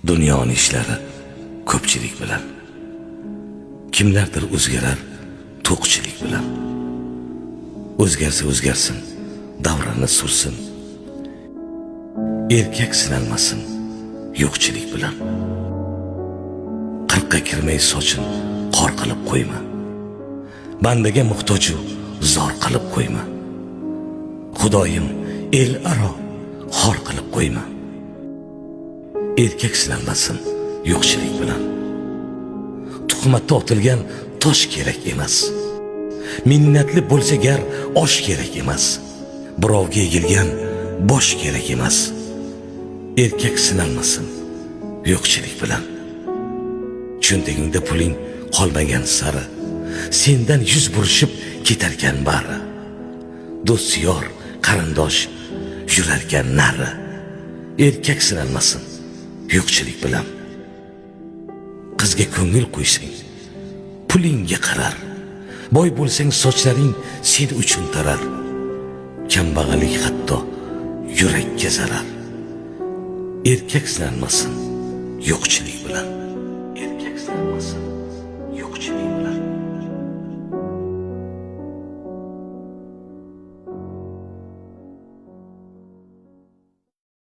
Dunyoning ishlari ko'pchilik bilan, kimlardir o'zgarar to'qchilik bilan. O'zgarsa o'zgarsin, davrini sursin, erkak sinalmasin yo'qchilik bilan. Qirqqa kirmay sochin qor qilib qo'yma, bandaga muhtoju zor qilib qo'yma. Xudoyim el aro xor qilib qo'yma. Erkak sinalmasin yo'qchilik bilan. Tuhmatda otilgan tosh kerak emas, minnatli bo'lsa gar osh kerak emas, birovga egilgan bosh kerak emas. Erkak sinalmasin yo'qchilik bilan. Cho'ntagingda puling qolmagan sari, sendan yuz burishib ketarkan bari. Do'st yor qarindosh yurarkan nari. Erkak sinalmasin yo'qchilik bilan. Qizga ko'ngil qo'ysang pulingga qarar, boy bo'lsang sochlaring sen uchun tarar. Kambag'allik hatto yurakka zarar. Erkak sinalmasin yo'qchilik bilan.